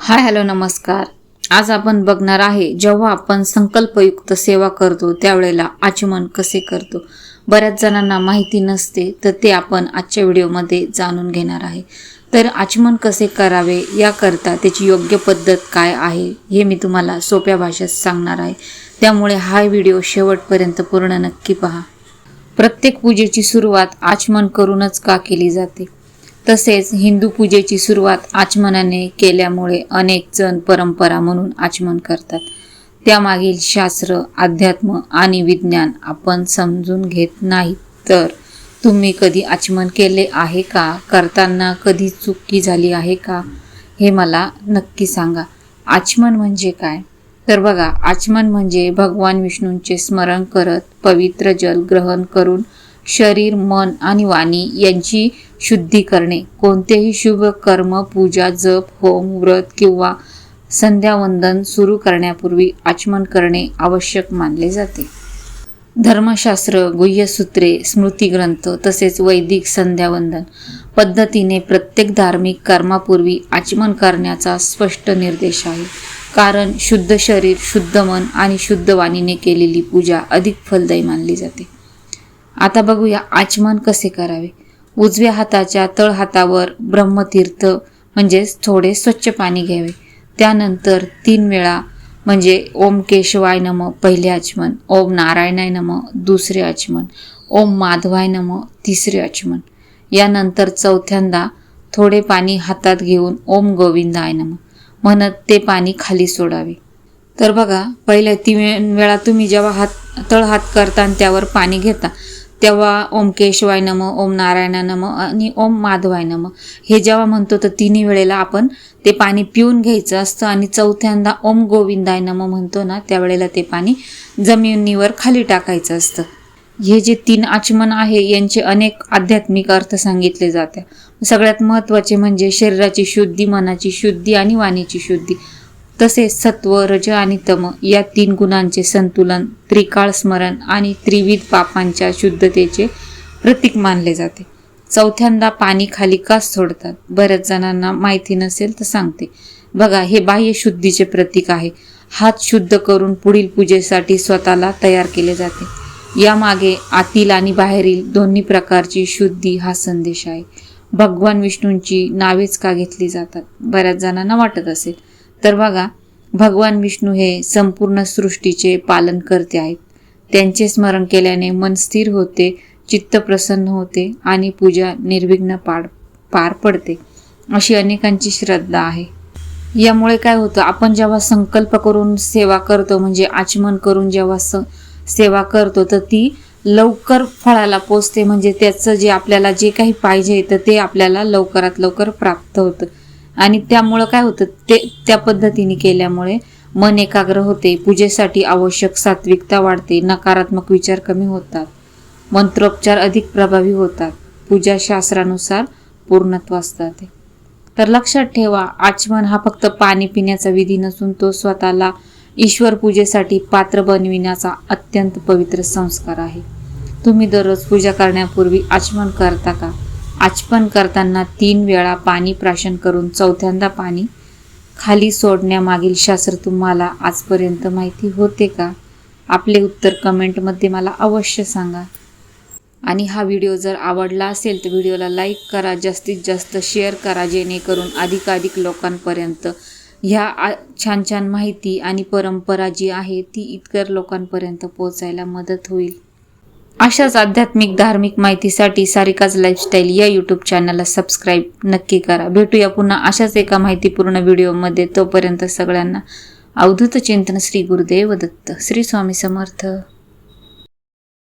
Hi hello नमस्कार। आज आपण बघणार आहे जेव्हा आपण संकल्पयुक्त सेवा करतो त्यावेळेला आचमन कसे करतो। बऱ्याच जणांना माहिती नसते तर ते आपण आजच्या व्हिडिओमध्ये जाणून घेणार आहे। तर आचमन कसे करावे याकरता त्याची योग्य पद्धत काय आहे हे मी तुम्हाला सोप्या भाषेत सांगणार आहे, त्यामुळे हा व्हिडिओ शेवटपर्यंत पूर्ण नक्की पहा। प्रत्येक पूजेची सुरुवात आचमन करूनच का केली जाते, तसेच हिंदू पूजेची सुरुवात आचमनाने केल्यामुळे अनेक जण परंपरा म्हणून आचमन करतात। त्यामागील शास्त्र, अध्यात्म आणि विज्ञान आपण समजून घेत नाही। तर तुम्ही कधी आचमन केले आहे का? करताना कधी चुकी झाली आहे का? हे मला नक्की सांगा। आचमन म्हणजे काय? तर बघा, आचमन म्हणजे भगवान विष्णूंचे स्मरण करत पवित्र जल ग्रहण करून शरीर, मन आणि वाणी यांची शुद्धी करणे। कोणतेही शुभ कर्म, पूजा, जप, होम, व्रत किंवा संध्यावंदन सुरू करण्यापूर्वी आचमन करणे आवश्यक मानले जाते। धर्मशास्त्र, गुह्यसूत्रे, स्मृतिग्रंथ तसेच वैदिक संध्यावंदन पद्धतीने प्रत्येक धार्मिक कर्मापूर्वी आचमन करण्याचा स्पष्ट निर्देश आहे। कारण शुद्ध शरीर, शुद्ध मन आणि शुद्ध वाणीने केलेली पूजा अधिक फलदायी मानली जाते। आता बघूया आचमन कसे करावे। उजव्या हाताच्या तळहातावर ब्रह्मतीर्थ म्हणजेच थोडे स्वच्छ पाणी घ्यावे। त्यानंतर 3 वेळा म्हणजे ओम केशवाय नमः पहिले आचमन, ओम नारायणाय नमः दुसरे आचमन, ओम माधवाय नमः तिसरे आचमन। यानंतर चौथ्यांदा थोडे पाणी हातात घेऊन ओम गोविंदाय नमः म्हणत ते पाणी खाली सोडावे। तर बघा, पहिल्या 3 वेळा तुम्ही जेव्हा तळहात करता आणि त्यावर पाणी घेता तेव्हा ओम केशवाय नमः, ओम नारायणाय नमः आणि ओम माधवाय नमः हे जेव्हा म्हणतो तर 3 वेळेला आपण ते पाणी पिऊन घ्यायचं असतं आणि चौथ्यांदा ओम गोविंदाय नमः म्हणतो ना त्यावेळेला ते पाणी जमिनीवर खाली टाकायचं असतं। हे जे 3 आचमन आहे यांचे अनेक आध्यात्मिक अर्थ सांगितले जातात। सगळ्यात महत्त्वाचे म्हणजे शरीराची शुद्धी, मनाची शुद्धी आणि वाणीची शुद्धी, तसेच सत्व, रज आणि तम या 3 गुणांचे संतुलन, त्रिकाळ स्मरण आणि त्रिविध पापांच्या शुद्धतेचे प्रतीक मानले जाते। चौथ्यांदा पाणी खाली का सोडतात? बऱ्याच जणांना माहिती नसेल तर सांगते। बघा, हे बाह्य शुद्धीचे प्रतीक आहे। हात शुद्ध करून पुढील पूजेसाठी स्वतःला तयार केले जाते। यामागे आतील आणि बाहेरील दोन्ही प्रकारची शुद्धी हा संदेश आहे। भगवान विष्णूंची नावेच का घेतली जातात, बऱ्याच जणांना वाटत असेल तर बघा, भगवान विष्णू हे संपूर्ण सृष्टीचे पालन करते आहेत। त्यांचे स्मरण केल्याने मन स्थिर होते, चित्त प्रसन्न होते आणि पूजा निर्विघ्न पार पडते, अशी अनेकांची श्रद्धा आहे। यामुळे काय होतं, आपण जेव्हा संकल्प करून सेवा करतो म्हणजे आचमन करून जेव्हा सेवा करतो तर ती लवकर फळाला पोचते, म्हणजे त्याचं जे आपल्याला जे काही पाहिजे तर ते आपल्याला लवकरात लवकर प्राप्त होतं। आणि त्यामुळं काय होतं, त्या पद्धतीने केल्यामुळे मन एकाग्र होते, पूजेसाठी आवश्यक सात्विकता वाढते, नकारात्मक विचार कमी होतात, मंत्रोपचार अधिक प्रभावी होतात, पूजा शास्त्रानुसार पूर्णत्वास जाते। तर लक्षात ठेवा, आचमन हा फक्त पाणी पिण्याचा विधी नसून तो स्वतःला ईश्वर पूजेसाठी पात्र बनविण्याचा अत्यंत पवित्र संस्कार आहे। तुम्ही दररोज पूजा करण्यापूर्वी आचमन करता का? आचमन करताना 3 वेळा पाणी प्राशन करून चौथ्यांदा पाणी खाली सोडण्यामागील शास्त्र तुम्हाला आजपर्यंत माहिती होते का? आपले उत्तर कमेंटमध्ये मला अवश्य सांगा। आणि हा व्हिडिओ जर आवडला असेल तर व्हिडिओला लाईक करा, जास्तीत जास्त शेअर करा, जेणेकरून अधिकाधिक लोकांपर्यंत ह्या छान छान माहिती आणि परंपरा जी आहे ती इतर लोकांपर्यंत पोहोचायला मदत होईल। अशाच आध्यात्मिक धार्मिक माहितीसाठी सारिकाज लाईफस्टाईल या यूट्यूब चॅनलला सबस्क्राईब नक्की करा। भेटूया पुन्हा अशाच एका माहितीपूर्ण व्हिडिओमध्ये। तोपर्यंत सगळ्यांना अवधूत चिंतन। श्री गुरुदेव दत्त। श्री स्वामी समर्थ।